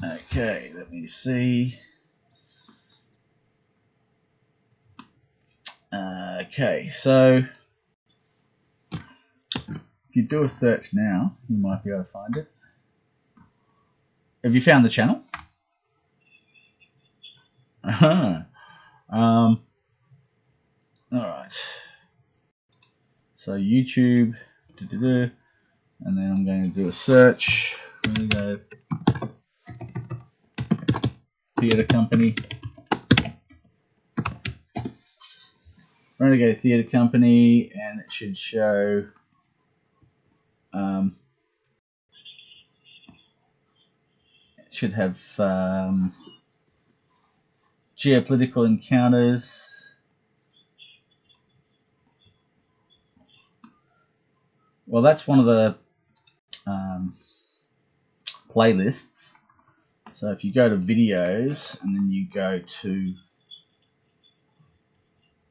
Okay, let me see. Okay, so if you do a search now, you might be able to find it. Have you found the channel? All right. So YouTube, and then I'm going to do a search. Renegade Theatre Company. Renegade Theatre Company, and it should show. It should have geopolitical encounters. Well, that's one of the playlists. So if you go to videos and then you go to,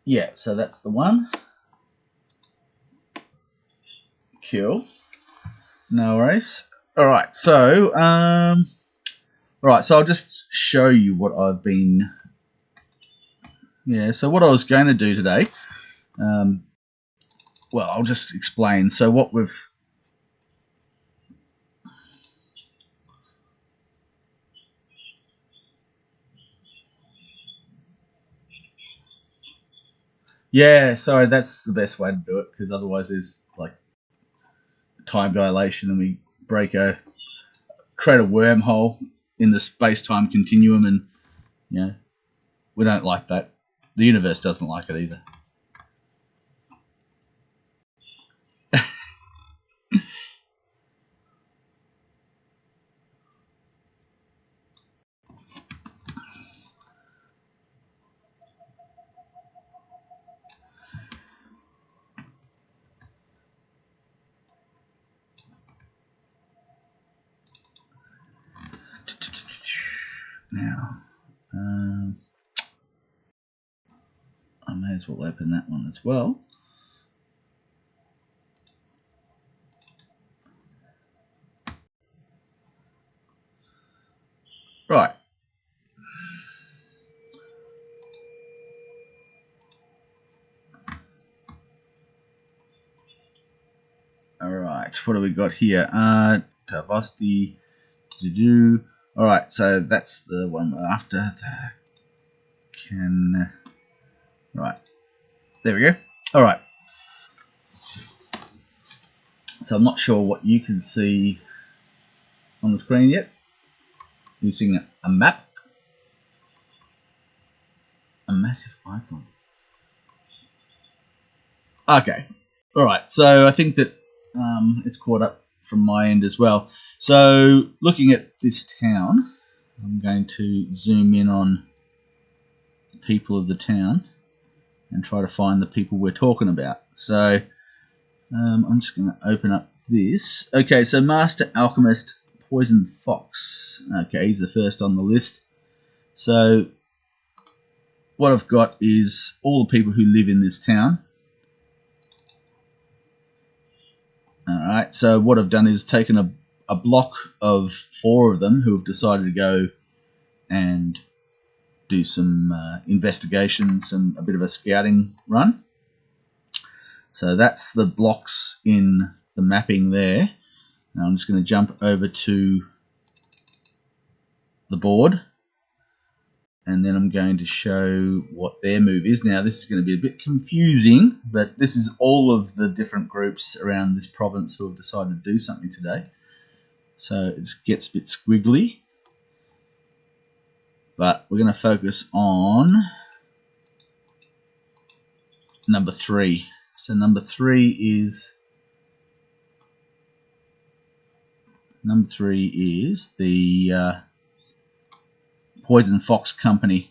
yeah, so that's the one. Cool. No worries. All right, so so I'll just show you what I've been. Yeah, so what I was going to do today. Well, I'll just explain. So what we've. Yeah, sorry, that's the best way to do it, because otherwise there's like time dilation and we create a wormhole in the space-time continuum, and you know, we don't like that. The universe doesn't like it either. Now, I may as well open that one as well. Right. All right. What do we got here? Târgoviște. All right. So that's the one after. Right. There we go. All right. So I'm not sure what you can see on the screen yet. Using a map. A massive icon. Okay. All right. So I think that it's caught up from my end as well. So looking at this town, I'm going to zoom in on the people of the town and try to find the people we're talking about. So I'm just going to open up this. Okay, so Master Alchemist, Poison Fox. Okay, he's the first on the list. So what I've got is all the people who live in this town. Alright, so what I've done is taken a block of 4 of them who have decided to go and do some investigations and a bit of a scouting run. So that's the blocks in the mapping there. Now I'm just going to jump over to the board, and then I'm going to show what their move is. Now this is going to be a bit confusing, but this is all of the different groups around this province who have decided to do something today. So it gets a bit squiggly, but we're going to focus on number 3. So number 3 is the Poison Fox Company.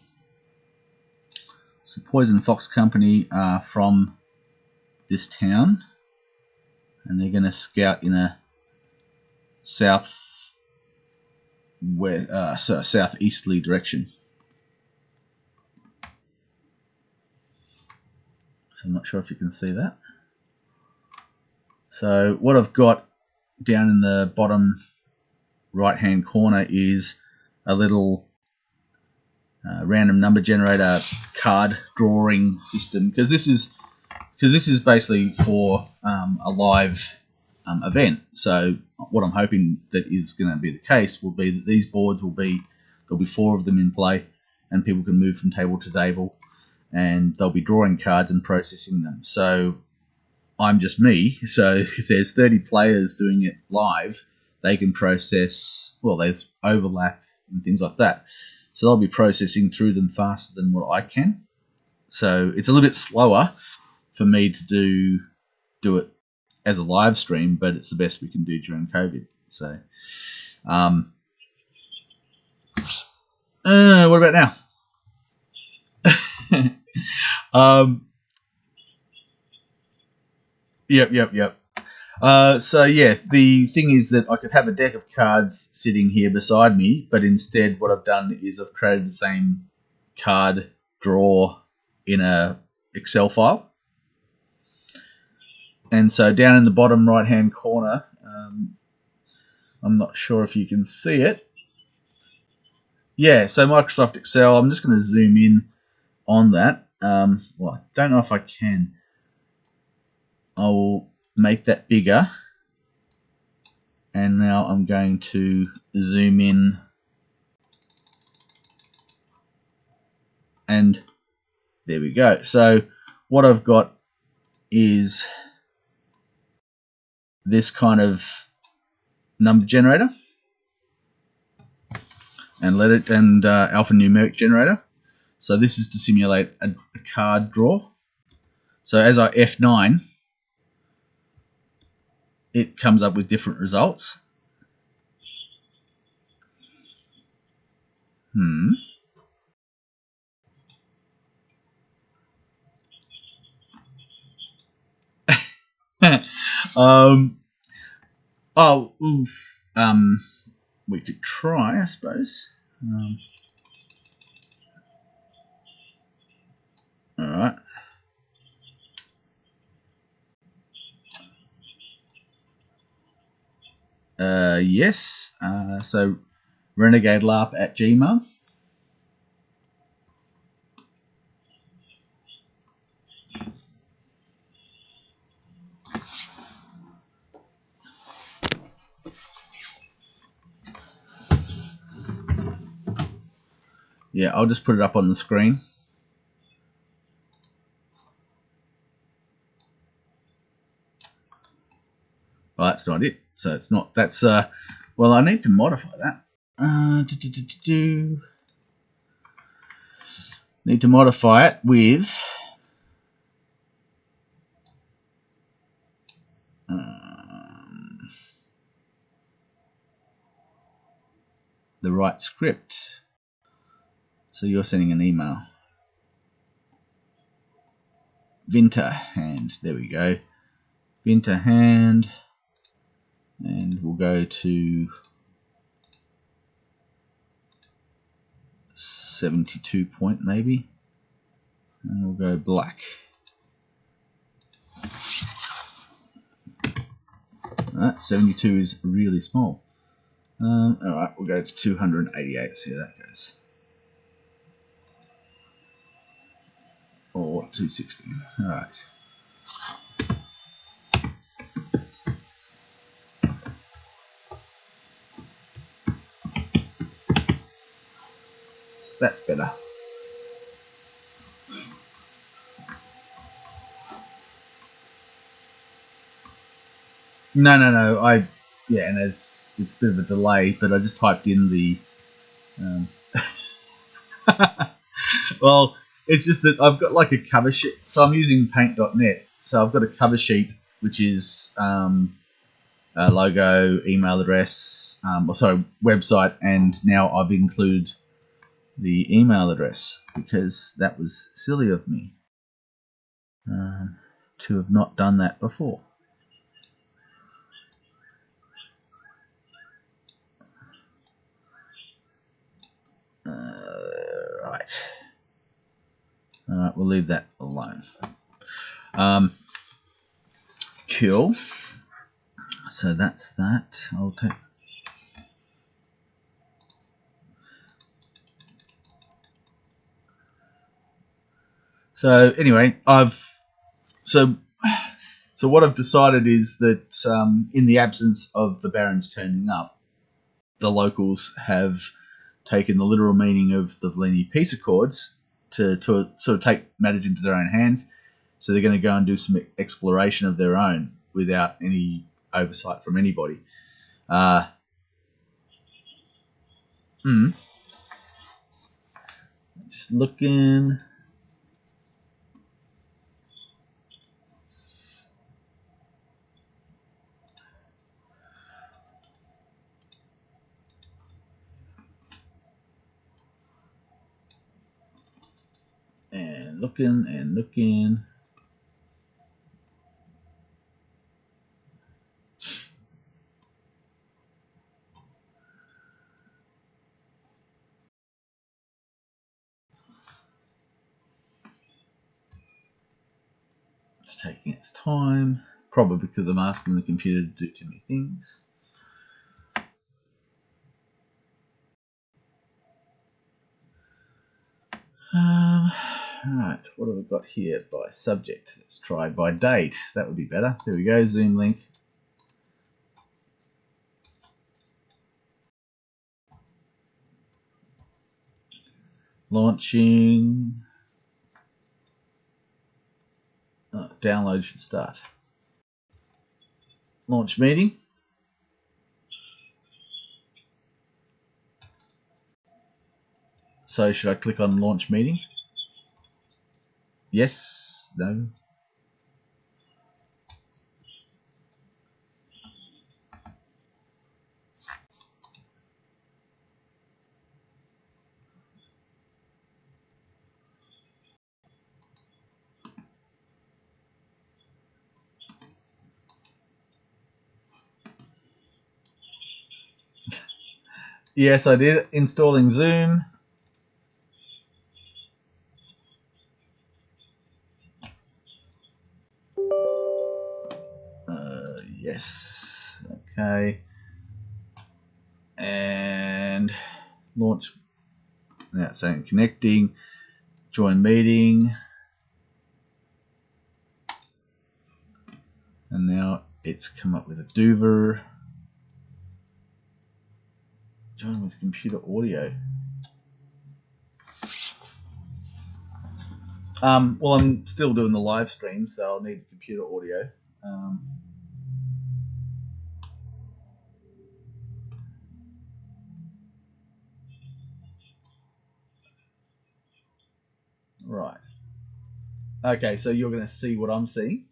So Poison Fox Company are from this town, and they're going to scout in a southeasterly direction. So I'm not sure if you can see that. So what I've got down in the bottom right hand corner is a little random number generator card drawing system, because this is basically for a live event. So what I'm hoping that is going to be the case will be that these boards there'll be 4 of them in play, and people can move from table to table, and they'll be drawing cards and processing them. So I'm just me. So if there's 30 players doing it live, they can process. Well, there's overlap and things like that. So they'll be processing through them faster than what I can. So it's a little bit slower for me to do it as a live stream, but it's the best we can do during COVID. So, what about now? Yep. So yeah, the thing is that I could have a deck of cards sitting here beside me, but instead what I've done is I've created the same card draw in a Excel file. And so down in the bottom right hand corner, I'm not sure if you can see it. Yeah, so Microsoft Excel, I'm just going to zoom in on that. Well, I don't know if I can. I will make that bigger. And now I'm going to zoom in. And there we go. So what I've got is this kind of number generator and alphanumeric generator. So this is to simulate a card draw. So as I F9, it comes up with different results. We could try, I suppose. All right. Yes. So Renegade LARP at Gmail. Yeah, I'll just put it up on the screen. Well, that's not it. So it's not. That's well, I need to modify that. Need to modify it with the right script. So you're sending an email. Winter hand. There we go. Winter hand. And we'll go to 72 point maybe. And we'll go black. Alright, 72 is really small. Alright, we'll go to 288, see how that goes. Or 260. Alright. That's better. No. And it's a bit of a delay, but I just typed in the. Well, it's just that I've got like a cover sheet. So I'm using paint.net. So I've got a cover sheet which is a logo, email address, website, and now I've included the email address because that was silly of me to have not done that before. Right. All right, we'll leave that alone. Cool. So that's that. I'll take. So anyway, so what I've decided is that in the absence of the barons turning up, the locals have taken the literal meaning of the Valini peace accords to sort of take matters into their own hands. So they're going to go and do some exploration of their own without any oversight from anybody. Just looking. And looking and looking. It's taking its time. Probably because I'm asking the computer to do too many things. Right, what have we got here by subject? Let's try by date. That would be better. There we go, Zoom link. Launching. Download should start. Launch meeting. So should I click on launch meeting? Yes, no. Yes, I did. Installing Zoom. Yes. Okay. And launch. Now it's saying connecting. Join meeting. And now it's come up with a Dover. Join with computer audio. Well, I'm still doing the live stream, so I'll need the computer audio. Right. Okay, so you're going to see what I'm seeing.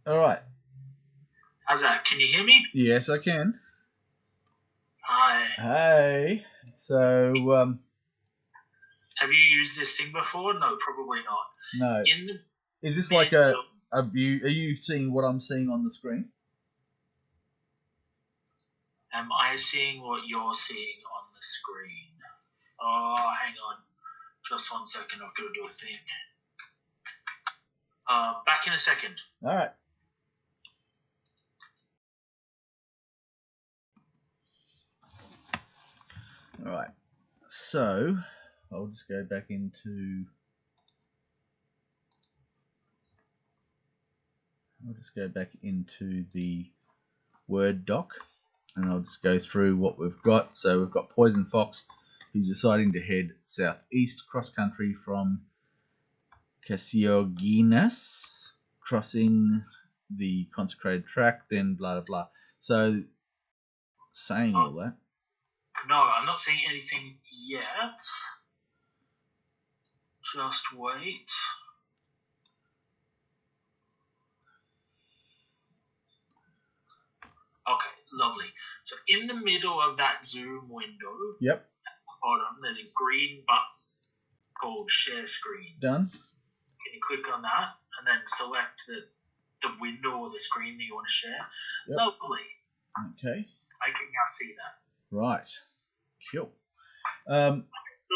All right. How's that? Can you hear me? Yes, I can. Hi. Hey. So, have you used this thing before? No, probably not. No. Is this like a view? Are you seeing what I'm seeing on the screen? Am I seeing what you're seeing on the screen? Oh, hang on. Just 1 second. I've got to do a thing. Back in a second. All right. All right. So, I'll just go back into. I'll just go back into the Word doc, and I'll just go through what we've got. So we've got Poison Fox, who's deciding to head southeast cross country from Cassiogenius, crossing the consecrated track, then blah blah blah. So saying all that. No, I'm not seeing anything yet. Just wait. Okay, lovely. So in the middle of that Zoom window, Yep. At the bottom, there's a green button called Share Screen. Done. Can you click on that and then select the window or the screen that you want to share? Yep. Lovely. Okay. I can now see that. Right. Cool. So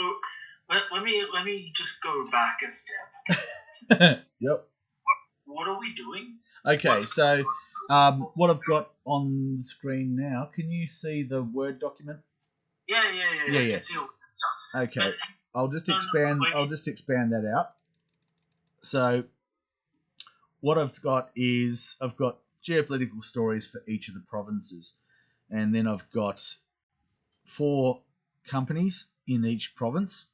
let me just go back a step. Yep. What are we doing? Okay, so what I've got on the screen now, can you see the Word document? Yeah. Yeah. I can see all that stuff. Okay, But, I'll just expand that out. So what I've got is I've got geopolitical stories for each of the provinces, and then I've got 4 companies in each province,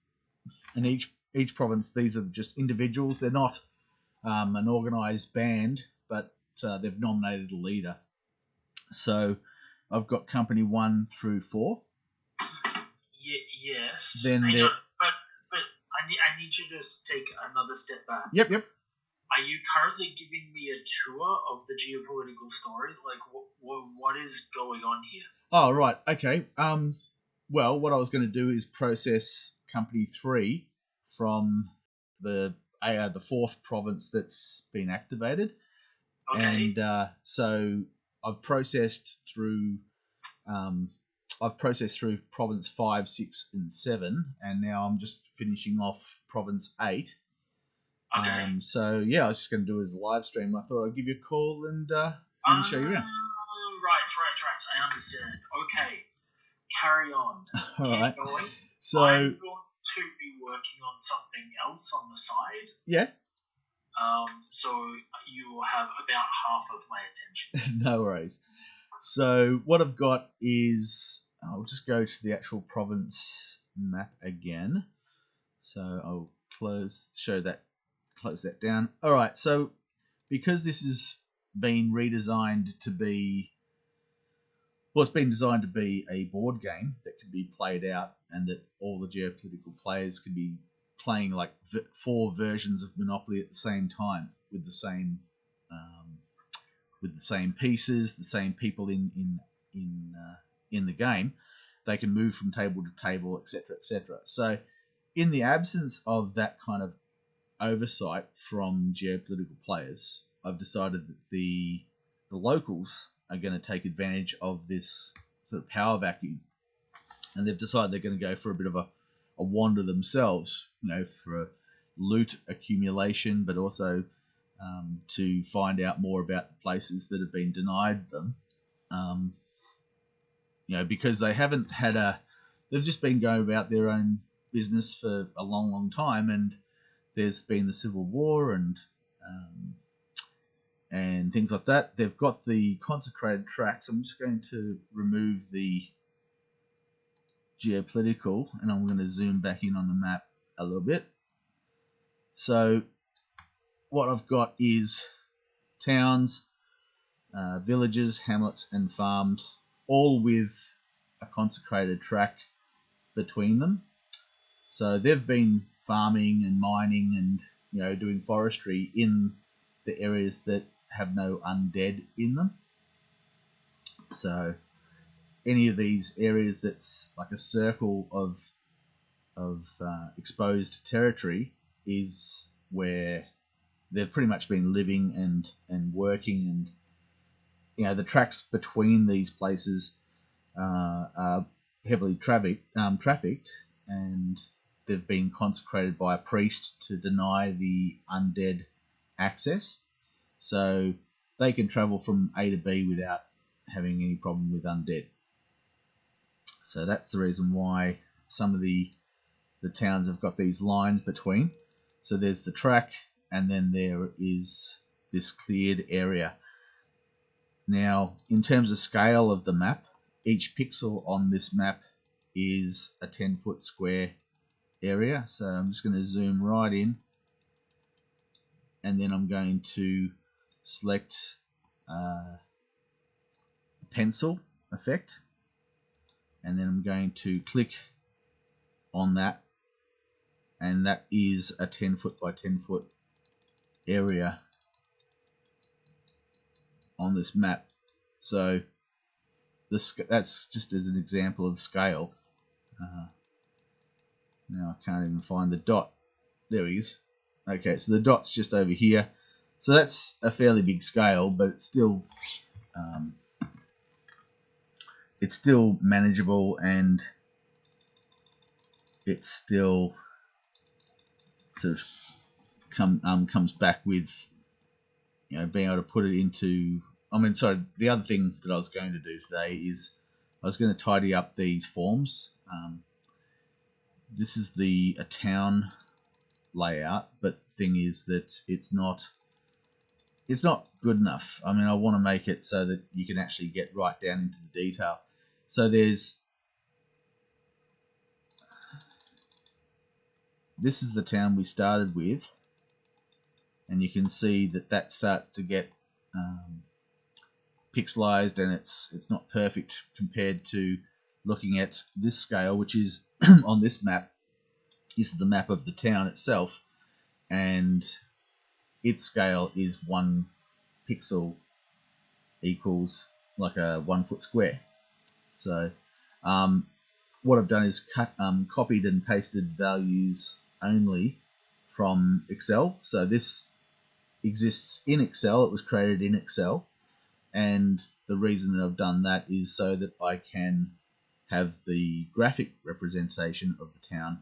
and each province, these are just individuals. They're not an organised band, but they've nominated a leader. So I've got company 1 through 4. Yes. Then Hang on, but I need you to take another step back. Yep. Are you currently giving me a tour of the geopolitical story? Like, what is going on here? Oh, right. Okay. Well, what I was going to do is process company 3 from the 4th province that's been activated. Okay. And so I've processed through province 5, 6, and 7, and now I'm just finishing off province 8. Okay. So yeah, I was just going to do it as a live stream. I thought I'd give you a call and show you around. Right. I understand. Okay. Carry on. All right. Going. So I'm going to be working on something else on the side. Yeah. So you will have about half of my attention. No worries. So what I've got is I'll just go to the actual province map again. So I'll close that down. All right. So because this has been redesigned to be, well, it's been designed to be a board game that can be played out, and that all the geopolitical players can be playing like 4 versions of Monopoly at the same time with the same pieces, the same people in the game. They can move from table to table, etc., etc. So, in the absence of that kind of oversight from geopolitical players, I've decided that the locals are going to take advantage of this sort of power vacuum, and they've decided they're going to go for a bit of a wander themselves, for loot accumulation, but also to find out more about the places that have been denied them. Because they haven't they've just been going about their own business for a long, long time, and there's been the Civil War and things like that. They've got the consecrated tracks. I'm just going to remove the geopolitical, and I'm going to zoom back in on the map a little bit. So what I've got is towns, villages, hamlets, and farms, all with a consecrated track between them. So they've been farming and mining and doing forestry in the areas that have no undead in them. So any of these areas that's like a circle of exposed territory is where they've pretty much been living and working, and the tracks between these places are heavily trafficked, and they've been consecrated by a priest to deny the undead access, so they can travel from A to B without having any problem with undead. So that's the reason why some of the towns have got these lines between. So there's the track, and then there is this cleared area. Now, in terms of scale of the map, each pixel on this map is a 10-foot square area. So I'm just going to zoom right in, and then I'm going to select pencil effect, and then I'm going to click on that, and that is a 10-foot by 10-foot area on this map. So that's just as an example of scale. Now I can't even find the dot. There he is. Okay, so the dot's just over here. So that's a fairly big scale, but it's still manageable, and it still sort of comes back with, you know, being able to put it into. I mean, sorry. The other thing that I was going to do today is I was going to tidy up these forms. This is a town layout, but the thing is that it's not good enough. I mean, I want to make it so that you can actually get right down into the detail. So this is the town we started with, and you can see that starts to get pixelized, and it's not perfect compared to looking at this scale, which is on this map. This is the map of the town itself, and its scale is 1 pixel equals like a 1 foot square. So what I've done is copied and pasted values only from Excel. So this exists in Excel. It was created in Excel, and the reason that I've done that is so that I can have the graphic representation of the town,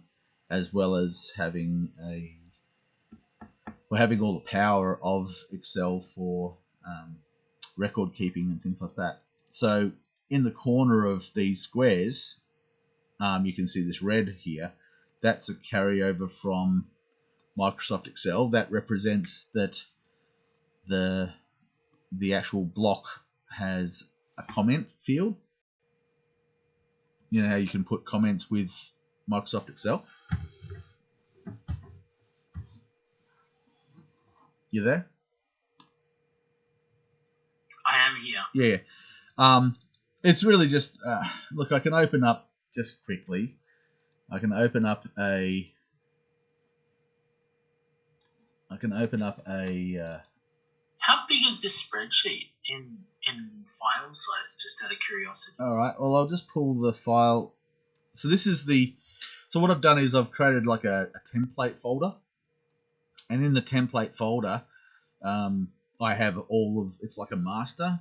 as well as having all the power of Excel for record keeping and things like that. So in the corner of these squares, you can see this red here. That's a carryover from Microsoft Excel. That represents that the actual block has a comment field. You know how you can put comments with Microsoft Excel? You there? I am here. Yeah. It's really just look. I can open up just quickly. I can open up a. How big is this spreadsheet in file size? Just out of curiosity. All right. Well, I'll just pull the file. So this is the. So what I've done is I've created like a template folder, and in the template folder, I have all of. It's like a master.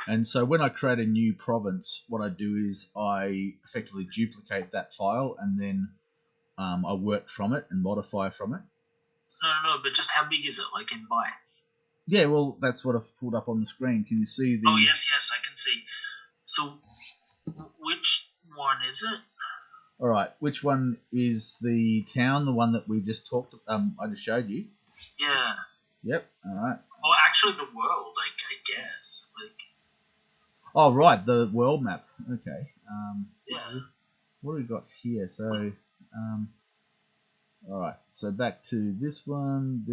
And so when I create a new province, what I do is I effectively duplicate that file, and then I work from it and modify from it. No, but just how big is it, like in bytes? Yeah, well, that's what I've pulled up on the screen. Can you see the... Oh, yes, I can see. So, which one is it? All right, which one is the town, the one that we just talked... I just showed you? Yeah. Yep, all right. Well, actually the world, I guess. Oh, right, the world map. Okay. Yeah. What do we got here? So, all right, so back to this one.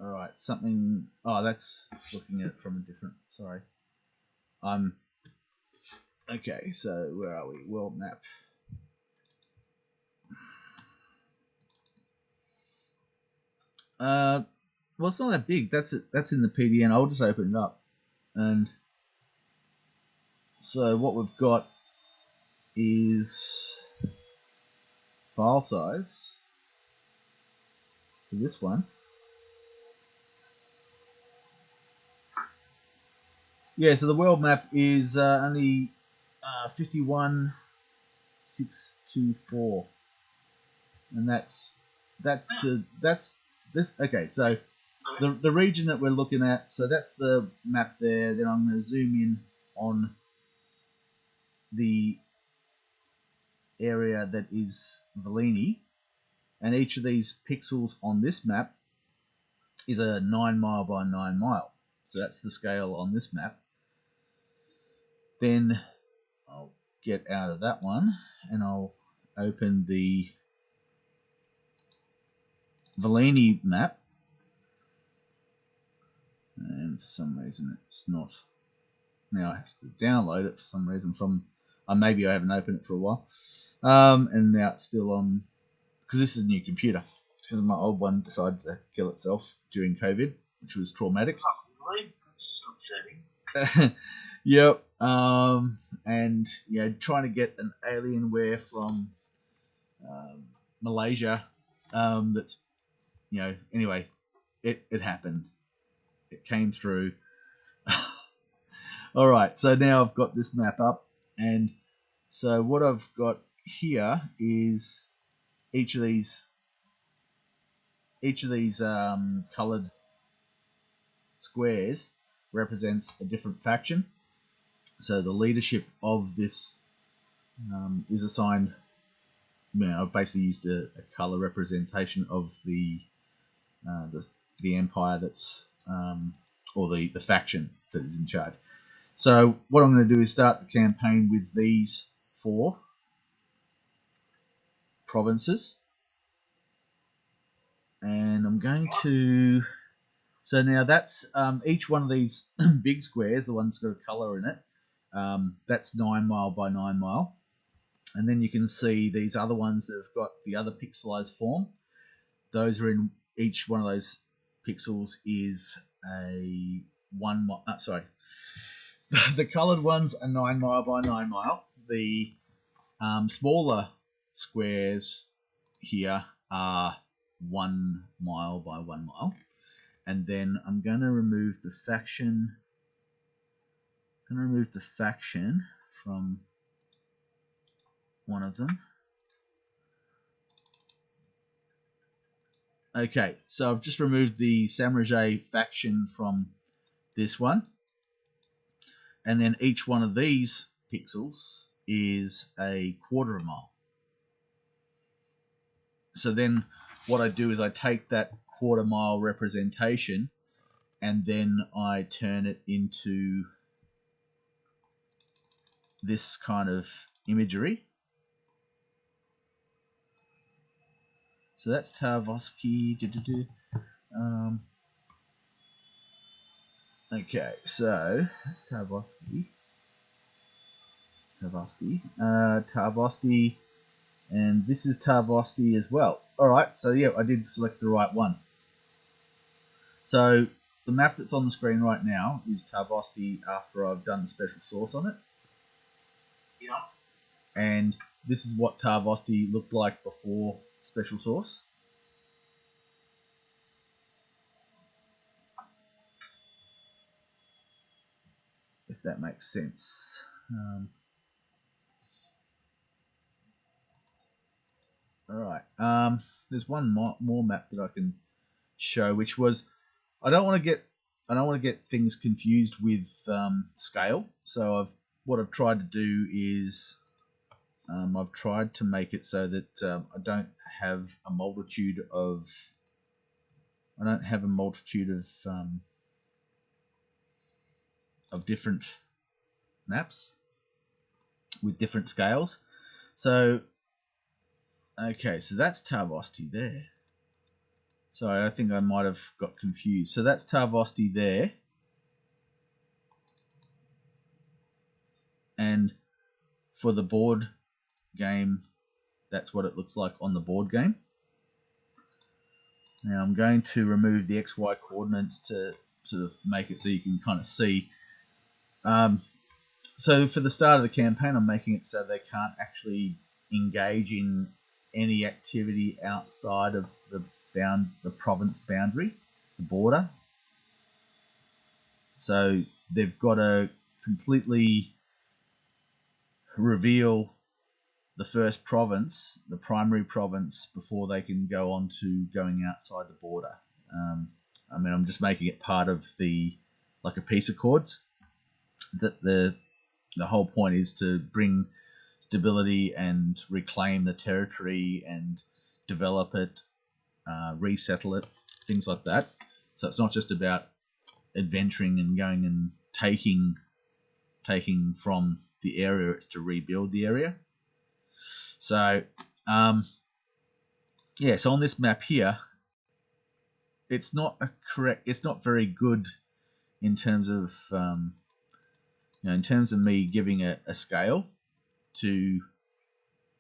All right, something... Oh, that's looking at it from a different... Sorry. Okay, so where are we? World map. Well, it's not that big. That's it. That's in the PDN. I'll just open it up. And so what we've got is file size for this one. Yeah, so the world map is only 51,624, and that's this. Okay, so the region that we're looking at. So that's the map there. Then I'm going to zoom in on the area that is Velini, and each of these pixels on this map is a 9 mile by 9 mile. So that's the scale on this map. Then I'll get out of that one and I'll open the Velini map. And for some reason it's not. Now I have to download it for some reason from. Maybe I haven't opened it for a while. And now it's still on. Because this is a new computer. Because my old one decided to kill itself during COVID, which was traumatic. That's upsetting. Yep. And trying to get an Alienware from Malaysia. That's anyway, it happened. It came through. All right. So now I've got this map up, and So what I've got here is each of these coloured squares represents a different faction. So the leadership of this is assigned. I've basically used a colour representation of the empire that's or the faction that is in charge. So what I'm going to do is start the campaign with these 4 provinces, and I'm going to. So now that's each one of these big squares, the one's got a colour in it. That's 9 mile by 9 mile, and then you can see these other ones that have got the other pixelized form. Those are in each one of those pixels is a 1 mile. Sorry, the coloured ones are 9 mile by 9 mile. The smaller squares here are 1 mile by 1 mile. And then I'm going to remove the faction. I'm going to remove the faction from one of them. Okay, so I've just removed the Samurai faction from this one. And then each one of these pixels is a 1/4 mile. So then what I do is I take that 1/4 mile representation and then I turn it into this kind of imagery. So that's Târgoviște. Okay, so that's Târgoviște. Târgoviște, and this is Târgoviște as well. Alright, so yeah, I did select the right one. So the map that's on the screen right now is Târgoviște after I've done the special source on it. Yeah. And this is what Târgoviște looked like before special source. If that makes sense. Alright, there's one more map that I can show, which was I don't want to get things confused with scale. So what I've tried to do is I've tried to make it so that I don't have a multitude of different maps with different scales. So okay, so that's Târgoviște there. Sorry, I think I might have got confused. So that's Târgoviște there. And for the board game, that's what it looks like on the board game. Now I'm going to remove the XY coordinates to sort of make it so you can kind of see. So for the start of the campaign, I'm making it so they can't actually engage in any activity outside of the province boundary, the border. So they've got to completely reveal the first province, the primary province, before they can go on to going outside the border. I mean, I'm just making it part of like a piece of chords. That the whole point is to bring stability and reclaim the territory and develop it, resettle it, things like that. So it's not just about adventuring and going and taking from the area, it's to rebuild the area. So yeah, so on this map here, it's not very good in terms of me giving a scale to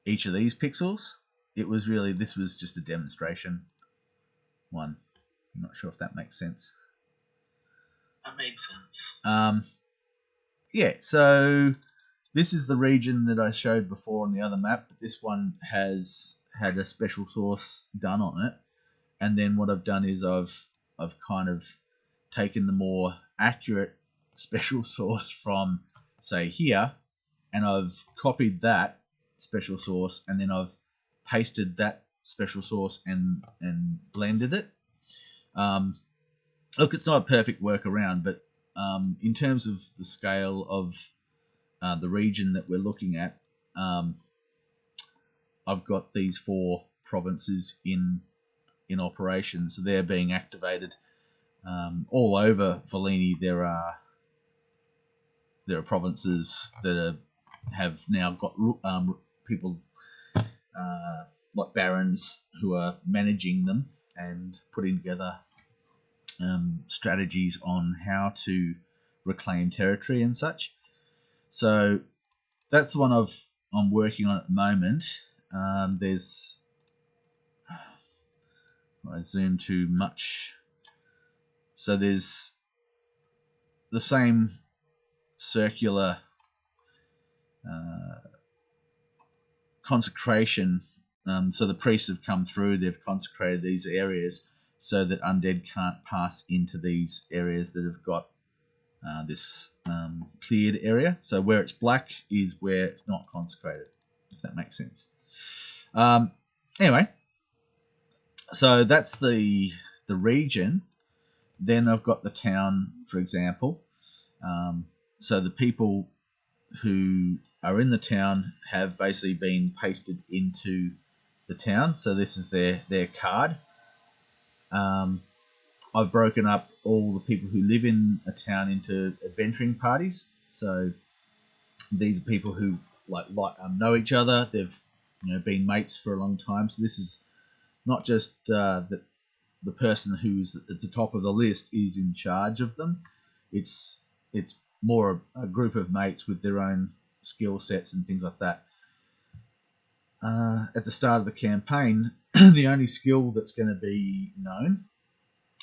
each of these pixels. This was just a demonstration one. I'm not sure if that makes sense. That makes sense. Yeah, so this is the region that I showed before on the other map, but this one has had a special source done on it. And then what I've done is I've kind of taken the more accurate special source from, say, here, and I've copied that special sauce, and then I've pasted that special sauce and blended it. Look, it's not a perfect workaround, but in terms of the scale of the region that we're looking at, I've got these 4 provinces in operation, so they're being activated all over Volini. There are provinces that have now got people like barons who are managing them and putting together strategies on how to reclaim territory and such. So that's the one I'm working on at the moment. There's, I zoom too much. So there's the same circular consecration. So the priests have come through, they've consecrated these areas so that undead can't pass into these areas that have got this cleared area. So where it's black is where it's not consecrated, if that makes sense. Anyway, so that's the region. Then I've got the town, for example. So the people who are in the town have basically been pasted into the town. So this is their card. I've broken up all the people who live in a town into adventuring parties. So these are people who know each other. They've been mates for a long time. So this is not just that the person who's at the top of the list is in charge of them. It's more a group of mates with their own skill sets and things like that. At the start of the campaign, the only skill that's going to be known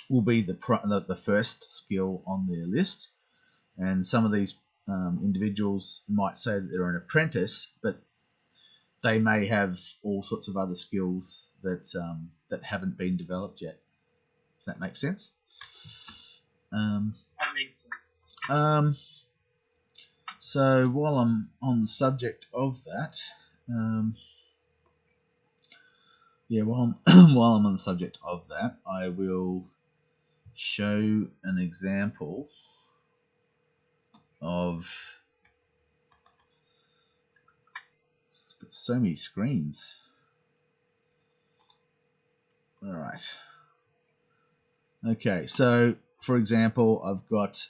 will be the first skill on their list. And some of these individuals might say that they're an apprentice, but they may have all sorts of other skills that haven't been developed yet. If that makes sense. That makes sense. So while I'm on the subject of that, while I'm on the subject of that, I will show an example of. It's got so many screens. All right. Okay, so for example, I've got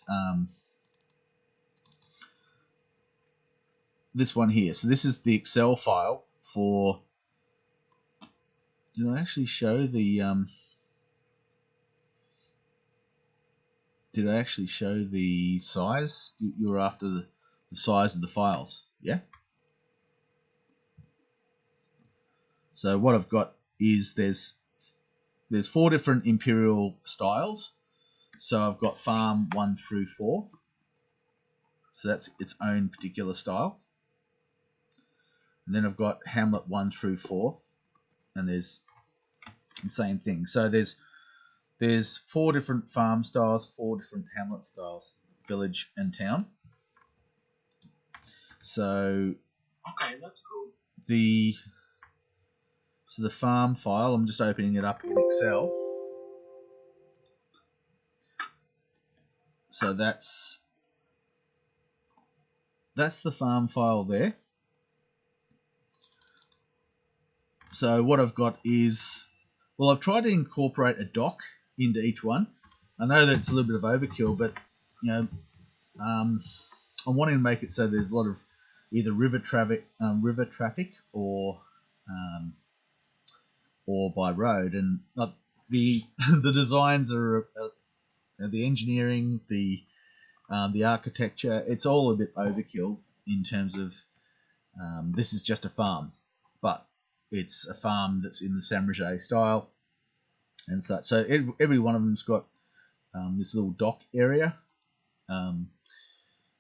this one here. So this is the Excel file for. Did I actually show the? Did I actually show the size? You were after the size of the files, yeah? So what I've got is there's 4 different imperial styles. So I've got farm 1 through 4. So that's its own particular style. And then I've got hamlet 1 through 4, and there's the same thing. So there's 4 different farm styles, 4 different hamlet styles, village and town. So okay, that's cool. The farm file, I'm just opening it up in Excel. So that's the farm file there. So what I've got is, well, I've tried to incorporate a dock into each one. I know that it's a little bit of overkill, but I'm wanting to make it so there's a lot of either river traffic or by road, and the the designs are the engineering, the architecture. It's all a bit overkill in terms of this is just a farm, but it's a farm that's in the Saint-Roger style and such. So every one of them's got this little dock area.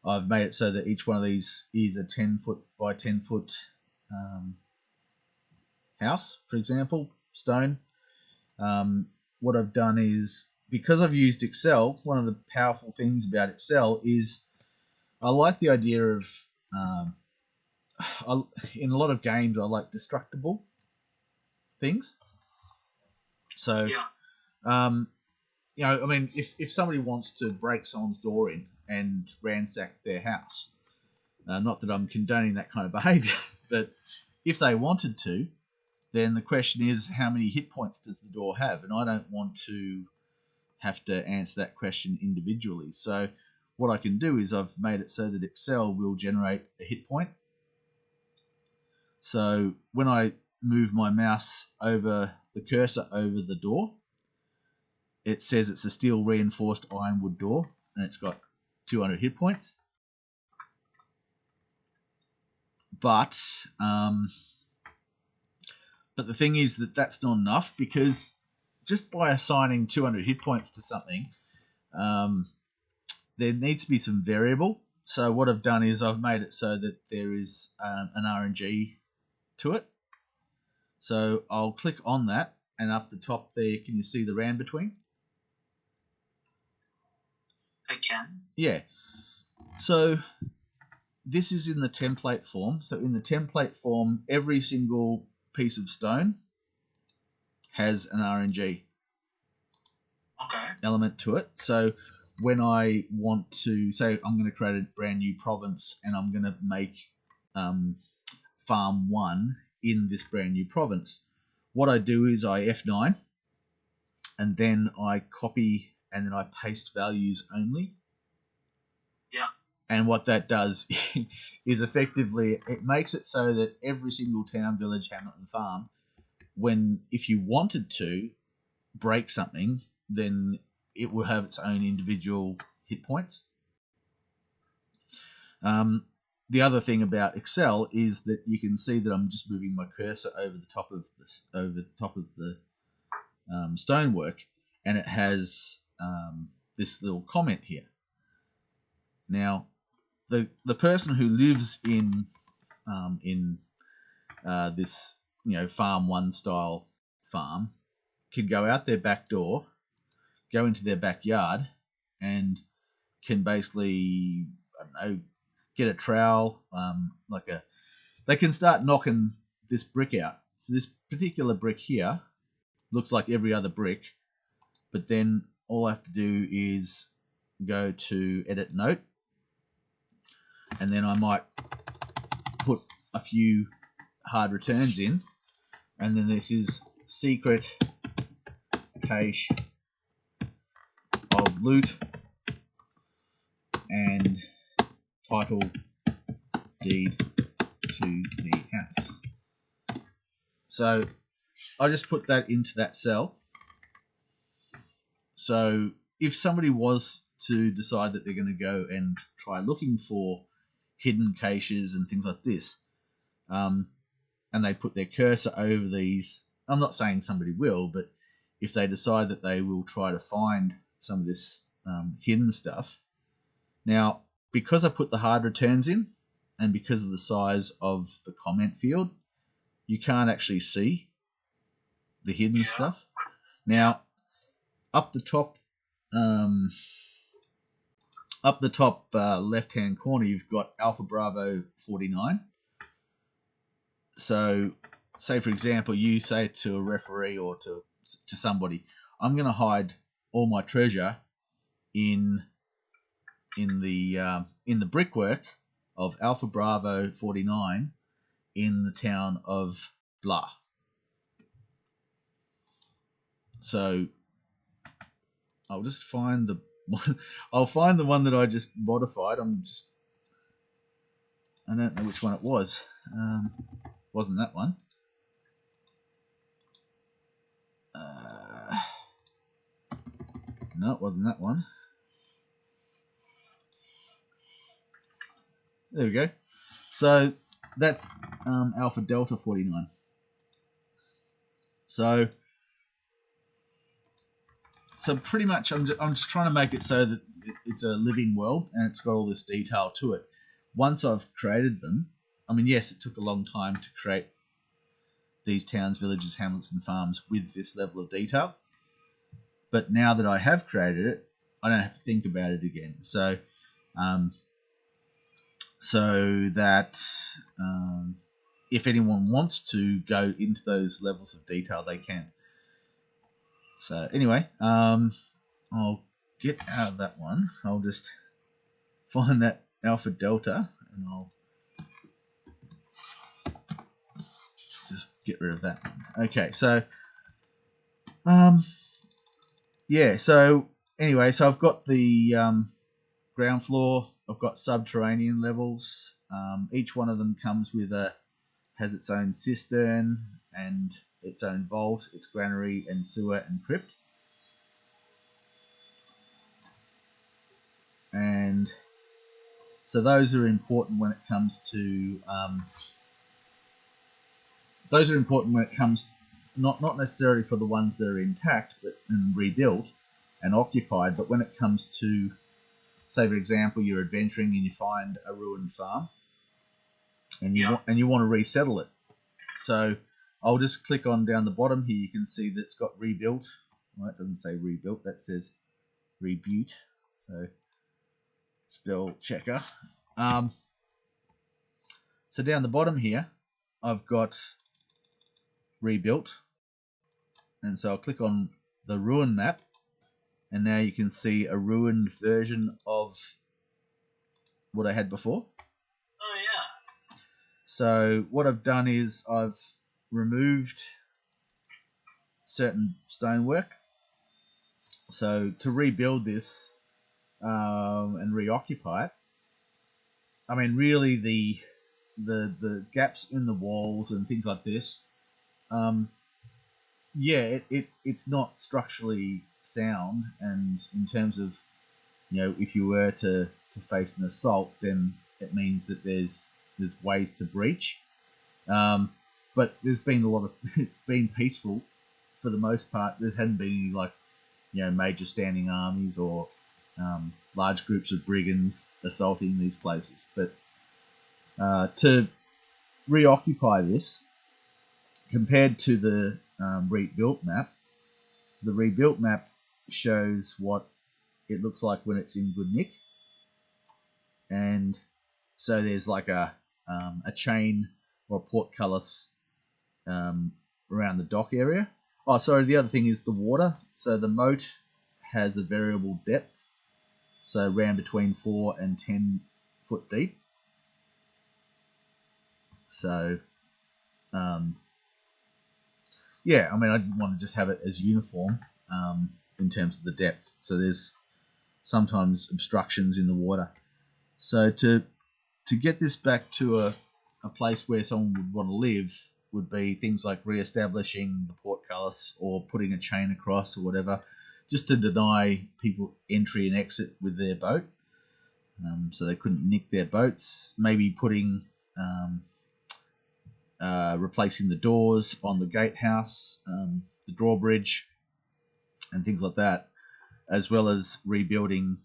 I've made it so that each one of these is a 10-foot by 10-foot house, for example, stone. What I've done is, because I've used Excel, one of the powerful things about Excel is I like the idea of in a lot of games, I like destructible things. So, you know, I mean, if somebody wants to break someone's door in and ransack their house, not that I'm condoning that kind of behaviour, but if they wanted to, then the question is, how many hit points does the door have? And I don't want to have to answer that question individually. So what I can do is I've made it so that Excel will generate a hit point. So when I move my mouse over the cursor over the door, it says it's a steel reinforced ironwood door, and it's got 200 hit points. But the thing is that that's not enough, because just by assigning 200 hit points to something, there needs to be some variable. So what I've done is I've made it so that there is an RNG to it. So I'll click on that, and up the top there, can you see the round between? I can. Yeah. So this is in the template form. So in the template form, every single piece of stone has an RNG element to it. So when I want to say I'm going to create a brand new province and I'm going to make farm 1 in this brand new province, what I do is I F9 and then I copy and then I paste values only. Yeah. And what that does is effectively it makes it so that every single town, village, hamlet, and farm, if you wanted to break something, then it will have its own individual hit points. The other thing about Excel is that you can see that I'm just moving my cursor over the top of the stonework, and it has this little comment here. Now, the person who lives in this farm 1 style farm can go out their back door, go into their backyard, and can basically, I don't know, get a trowel, they can start knocking this brick out. So this particular brick here looks like every other brick, but then all I have to do is go to edit note, and then I might put a few hard returns in, and then this is secret cache of loot and title deed to the house. So I just put that into that cell. So if somebody was to decide that they're going to go and try looking for hidden caches and things like this, and they put their cursor over these, I'm not saying somebody will, but if they decide that they will try to find some of this hidden stuff. Now, because I put the hard returns in, and because of the size of the comment field, you can't actually see the hidden stuff. Now, up the top left-hand corner, you've got Alpha Bravo 49. So, say for example, you say to a referee or to somebody, I'm going to hide all my treasure in the brickwork of Alpha Bravo 49 in the town of blah. So I'll just find the one that I just modified. I don't know which one it was. Wasn't that one? No, it wasn't that one. There we go. So that's Alpha Delta 49. So pretty much I'm just trying to make it so that it's a living world and it's got all this detail to it. Once I've created them, I mean, yes, it took a long time to create these towns, villages, hamlets, and farms with this level of detail. But now that I have created it, I don't have to think about it again. So so that if anyone wants to go into those levels of detail, they can. So anyway, I'll get out of that one. I'll just find that alpha delta, and I'll just get rid of that one. Okay, so yeah. So anyway, so I've got the ground floor. I've got subterranean levels. Each one of them comes with has its own cistern and its own vault, its granary and sewer and crypt. And so those are important when it comes to not necessarily for the ones that are intact and rebuilt and occupied, but when it comes to, say for example, you're adventuring and you find a ruined farm and you want to resettle it. So I'll just click on down the bottom here. You can see that it's got rebuilt. Well, it doesn't say rebuilt. That says rebuilt. So spell checker. So down the bottom here, I've got rebuilt. And so I'll click on the ruin map. And now you can see a ruined version of what I had before. Oh, yeah. So what I've done is I've removed certain stonework. So to rebuild this and reoccupy it, I mean, really the gaps in the walls and things like this, yeah, it's not structurally sound, and in terms of, you know, if you were to face an assault, then it means that there's ways to breach. But there's been a lot of it's been peaceful for the most part. There hadn't been any, like, you know, major standing armies or large groups of brigands assaulting these places. But to reoccupy this, compared to the rebuilt map, so the rebuilt map shows what it looks like when it's in good nick, and so there's like a chain or a portcullis around the dock area. Oh, sorry, the other thing is the water. So the moat has a variable depth, so around between 4 and 10 foot deep. So, yeah, I mean, I didn't want to just have it as uniform in terms of the depth. So there's sometimes obstructions in the water. So to get this back to a place where someone would want to live would be things like re-establishing the portcullis or putting a chain across or whatever, just to deny people entry and exit with their boat, so they couldn't nick their boats. Maybe putting replacing the doors on the gatehouse, the drawbridge, and things like that, as well as rebuilding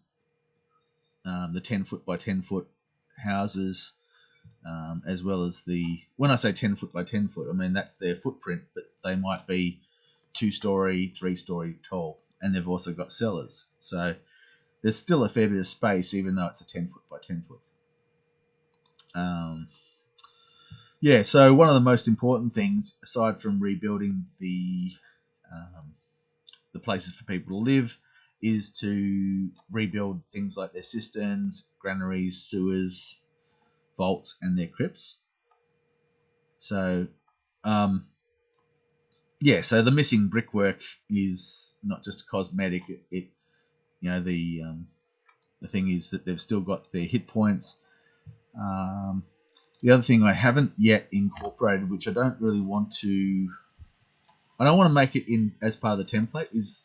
the 10 foot by 10 foot houses, as well as when I say 10 foot by 10 foot, I mean that's their footprint, but they might be 2-story, 3-story tall, and they've also got cellars. So there's still a fair bit of space, even though it's a 10 foot by 10 foot. Yeah, so one of the most important things, aside from rebuilding the places for people to live, is to rebuild things like their cisterns, granaries, sewers, vaults, and their crypts. So, yeah, so the missing brickwork is not just cosmetic. It you know, the thing is that they've still got their hit points. The other thing I haven't yet incorporated, which I don't really want to, I don't want to make it in as part of the template, is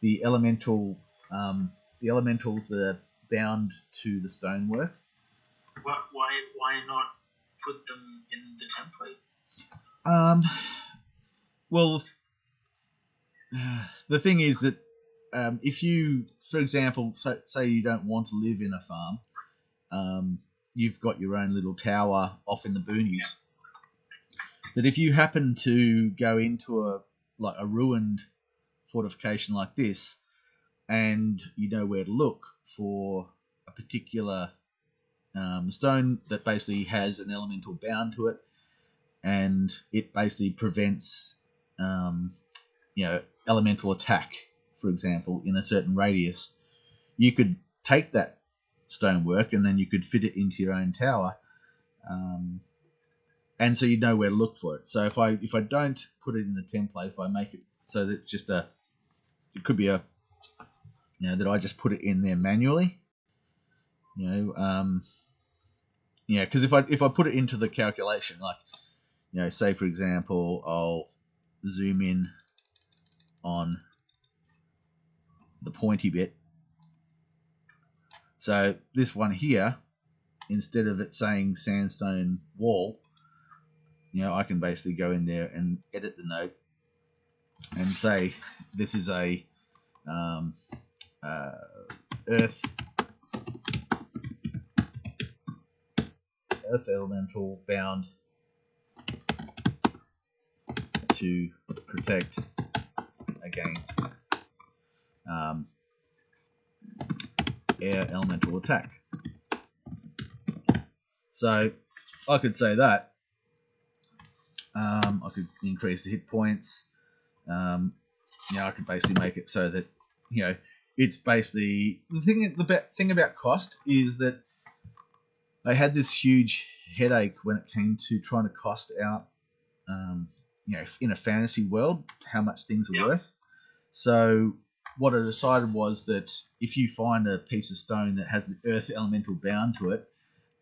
the elementals that are bound to the stonework. Why not put them in the template? Well, the thing is that if you, for example, say you don't want to live in a farm, you've got your own little tower off in the boonies. That if you happen to go into a ruined fortification like this, and you know where to look for a particular stone that basically has an elemental bound to it, and it basically prevents elemental attack, for example, in a certain radius. You could take that stonework and then you could fit it into your own tower, and so you know where to look for it. So if I don't put it in the template, if I make it so that it's just it could be that I just put it in there manually, because if I put it into the calculation, like say for example, I'll zoom in on the pointy bit. So this one here, instead of it saying sandstone wall, I can basically go in there and edit the note and say this is a earth elemental bound to protect against air elemental attack. So I could say that. I could increase the hit points. I could basically make it so that it's basically the thing about cost is that I had this huge headache when it came to trying to cost out, in a fantasy world, how much things are worth. So what I decided was that if you find a piece of stone that has an earth elemental bound to it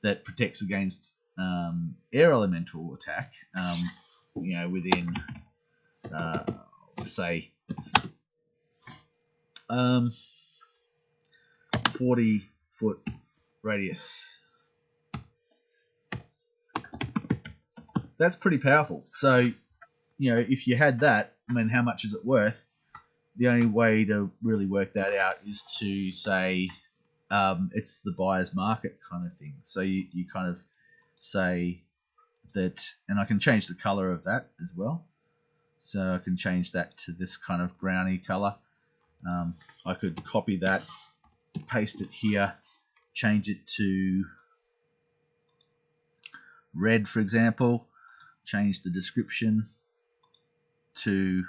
that protects against air elemental attack, within say 40-foot radius. That's pretty powerful. So, if you had that, how much is it worth? The only way to really work that out is to say it's the buyer's market kind of thing. So you kind of say that, and I can change the color of that as well. So I can change that to this kind of browny color. I could copy that, paste it here, change it to red, for example, change the description to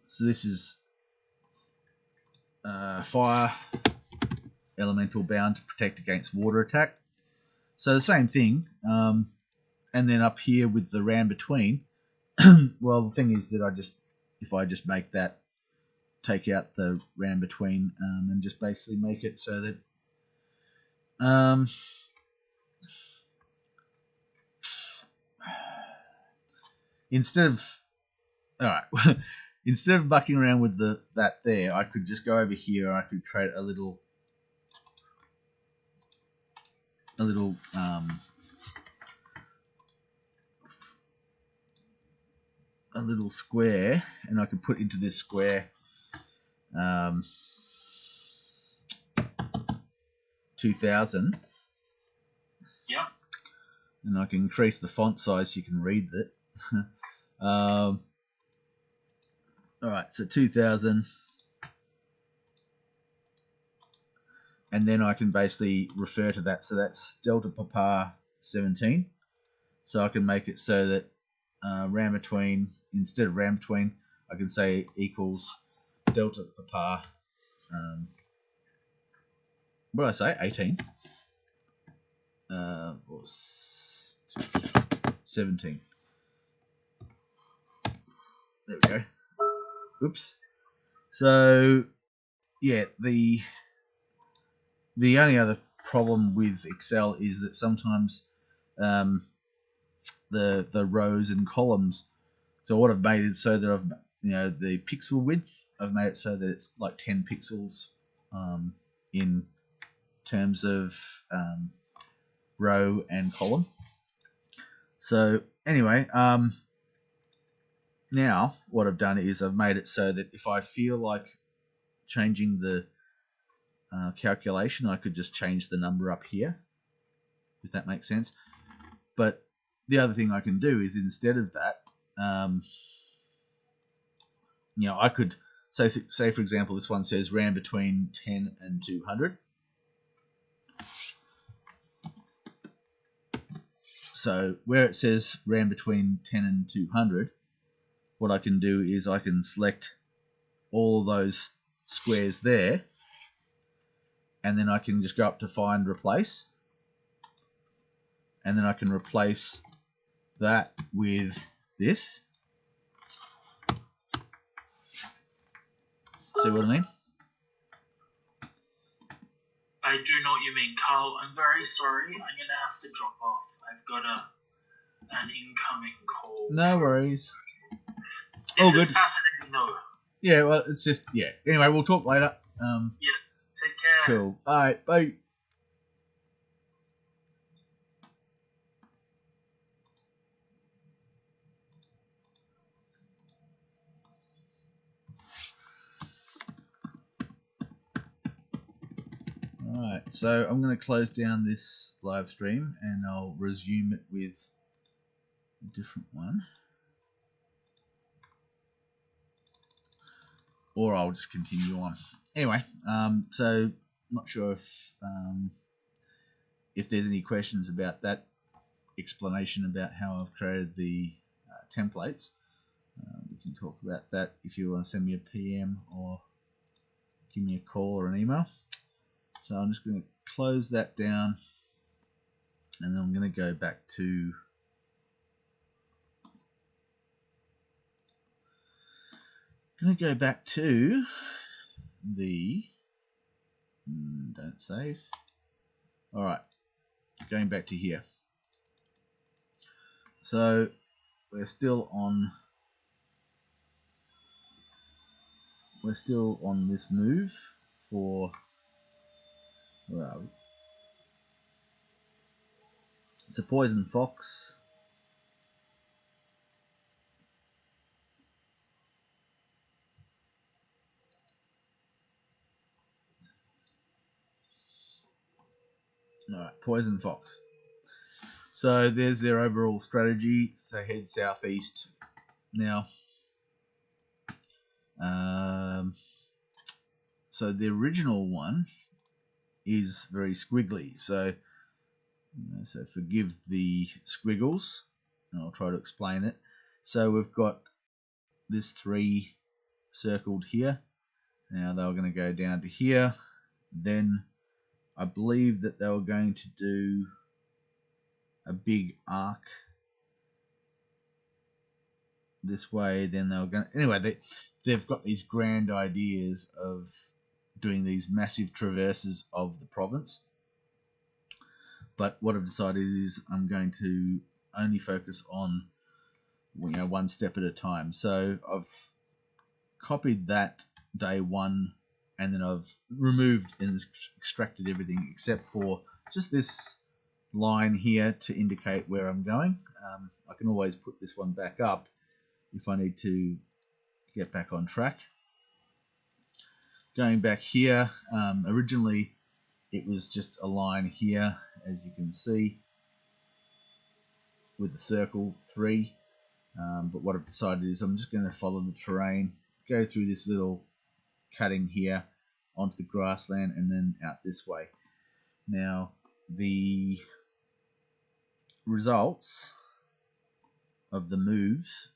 so this is fire elemental bound to protect against water attack. So the same thing, and then up here with the ram between. Well, the thing is that if I just make that, take out the ram between, and just basically make it so that instead of instead of mucking around with that there, I could just go over here. I could create a little square, and I could put into this square 2000. Yeah. And I can increase the font size so you can read it. All right, so 2000. And then I can basically refer to that. So that's delta papa 17. So I can make it so that ram between, instead of ram between, I can say equals delta papa. What did I say? 18. Or 17. There we go. Oops. So yeah, the only other problem with Excel is that sometimes the rows and columns. So what I've made is so that I've the pixel width, I've made it so that it's like 10 pixels in terms of row and column. So anyway, now what I've done is I've made it so that if I feel like changing the calculation, I could just change the number up here, if that makes sense. But the other thing I can do is instead of that, I could So say for example, this one says ran between 10 and 200. So where it says ran between 10 and 200, what I can do is I can select all those squares there, and then I can just go up to find replace, and then I can replace that with this. See what I mean? I do know what you mean, Carl. I'm very sorry. I'm going to have to drop off. I've got an incoming call. No worries. This is fascinating, though. Yeah, well, it's just, yeah. Anyway, we'll talk later. Yeah, take care. Cool. All right, bye. Alright, so I'm going to close down this live stream and I'll resume it with a different one. Or I'll just continue on. Anyway, so not sure if there's any questions about that explanation about how I've created the templates. We can talk about that if you want to send me a PM or give me a call or an email. So I'm just going to close that down, and then I'm going to go back to the don't save. All right, going back to here. So we're still on this move for where are we? It's a poison fox. All right, poison fox. So there's their overall strategy. So head southeast. Now, so the original one is very squiggly. So forgive the squiggles, and I'll try to explain it. So we've got this 3 circled here. Now they were going to go down to here. Then I believe that they were going to do a big arc this way. Then they were going to, anyway, they've got these grand ideas of doing these massive traverses of the province. But what I've decided is I'm going to only focus on one step at a time. So I've copied that day 1, and then I've removed and extracted everything except for just this line here to indicate where I'm going. I can always put this one back up if I need to get back on track. Going back here, originally it was just a line here, as you can see, with the circle 3. But what I've decided is I'm just going to follow the terrain, go through this little cutting here onto the grassland, and then out this way. Now, the results of the moves.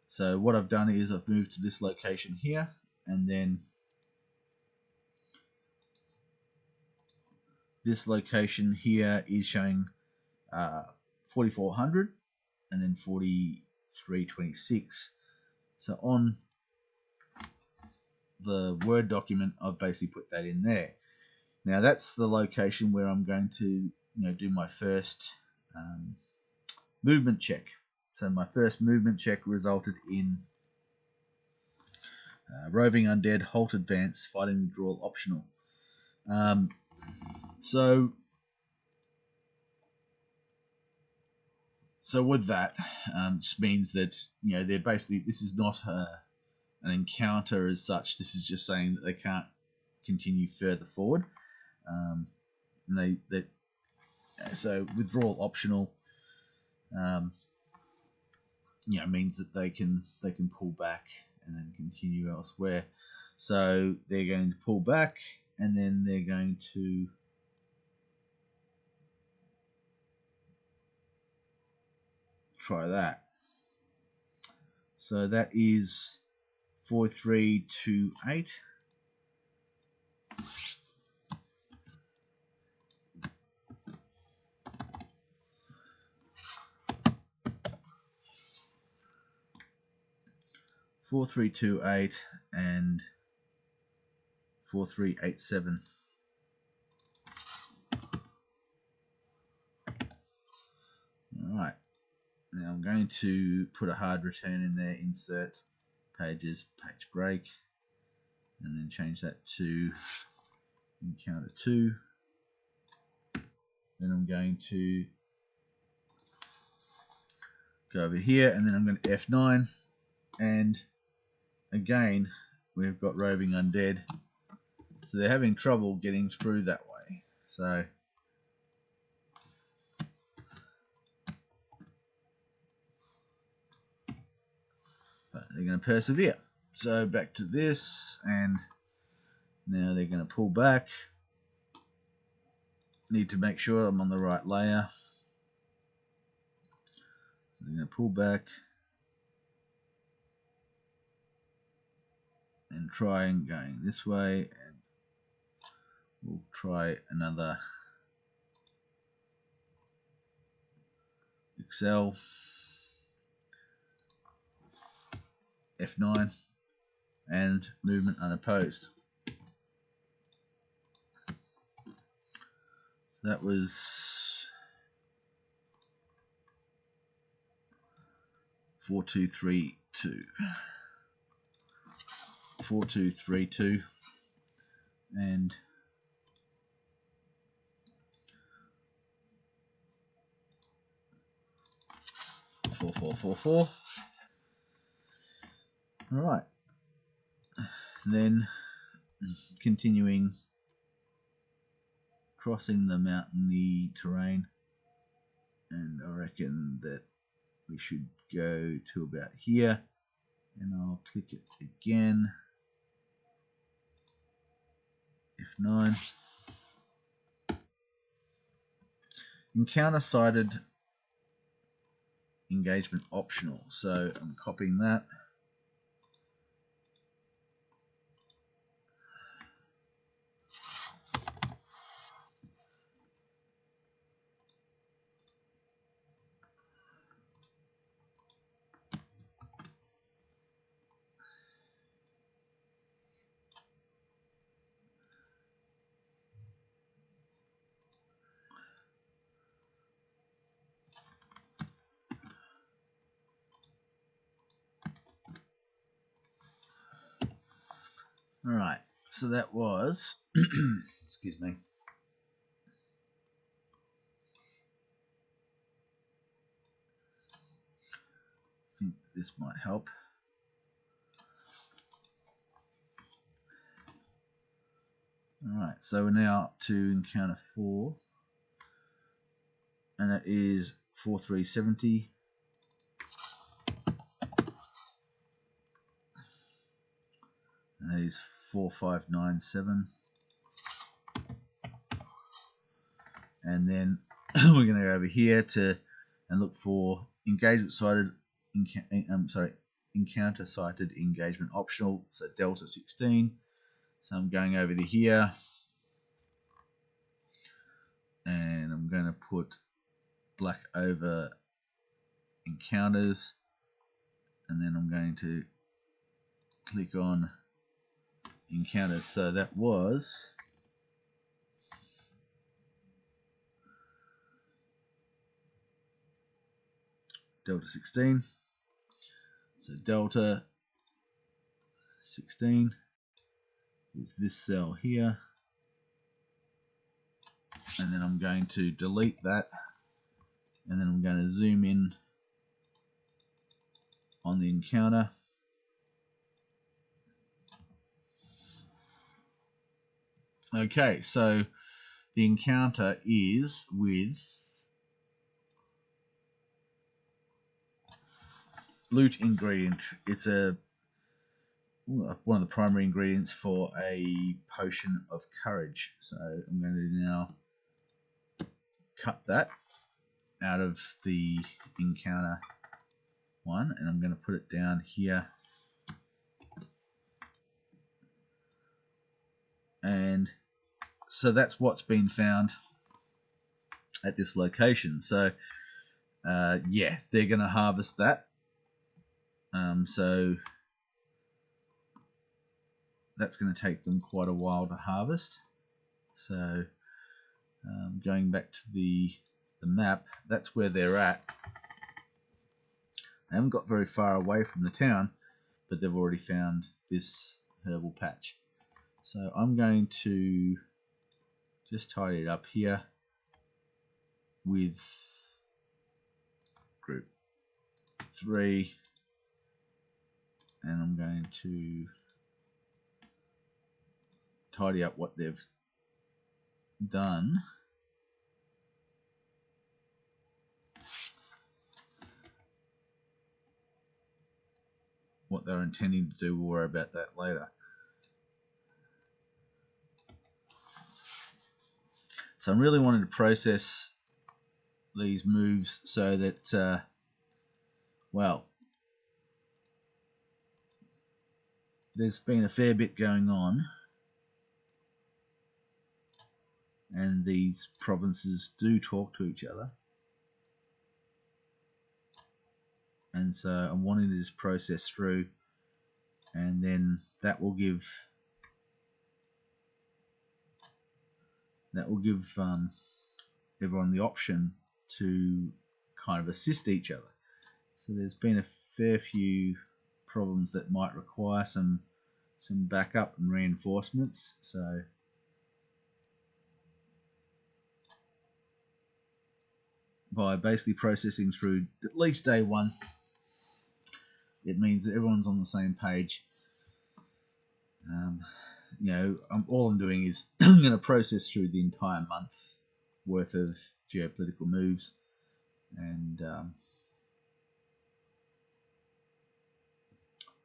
So what I've done is I've moved to this location here, and then this location here is showing 4400 and then 4326. So on the Word document, I've basically put that in there. Now that's the location where I'm going to do my first movement check. So my first movement check resulted in roving undead, halt advance, fighting withdrawal optional. So with that, just means that they're basically, this is not an encounter as such. This is just saying that they can't continue further forward. And so withdrawal optional means that they can pull back and then continue elsewhere. So they're going to pull back, and then they're going to try that. So that is 4328. Four, 3, 2, 8, and 4, 3, 8, 7. Alright, now I'm going to put a hard return in there, insert pages, page break, and then change that to encounter 2. Then I'm going to go over here, and then I'm going to F9, and again we've got roving undead, so they're having trouble getting through that way. So but they're going to persevere. So back to this, and now they're going to pull back. Need to make sure I'm on the right layer. They're going to pull back and try and going this way, and we'll try another Excel, F9, and movement unopposed. So that was 4232. 4232, and 4444. All right. Then continuing, crossing the mountainy terrain, and I reckon that we should go to about here, and I'll click it again, F9. Encounter sighted engagement optional, so I'm copying that. All right, so that was, excuse me. I think this might help. All right, so we're now up to encounter 4, and that is 4370. And that is 4597. And then we're going to go over here to and look for engagement sighted, encounter sighted engagement optional, so Delta 16. So I'm going over to here, and I'm going to put black over encounters, and then I'm going to click on encounters. So that was Delta 16. So Delta 16 is this cell here, and then I'm going to delete that, and then I'm going to zoom in on the encounter. Okay, so the encounter is with loot ingredient. It's a one of the primary ingredients for a potion of courage. So I'm going to now cut that out of the encounter one, and I'm going to put it down here. And so that's what's been found at this location. So yeah, they're going to harvest that. So that's going to take them quite a while to harvest. So going back to the map, that's where they're at. They haven't got very far away from the town, but they've already found this herbal patch. So I'm going to just tidy it up here with group 3, and I'm going to tidy up what they've done. What they're intending to do, we'll worry about that later. So I'm really wanting to process these moves so that, well, there's been a fair bit going on, and these provinces do talk to each other. And so I'm wanting to just process through, and then that will give everyone the option to kind of assist each other. So there's been a fair few problems that might require some backup and reinforcements. So by basically processing through at least day 1, it means that everyone's on the same page. You know, all I'm doing is I'm going to process through the entire month's worth of geopolitical moves, and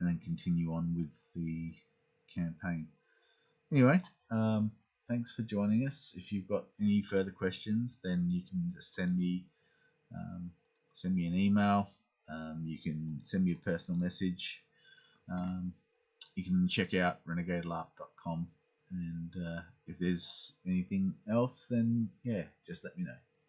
then continue on with the campaign. Anyway, thanks for joining us. If you've got any further questions, then you can just send me an email. You can send me a personal message. You can check out renegadelarp.com, and if there's anything else, then yeah, just let me know.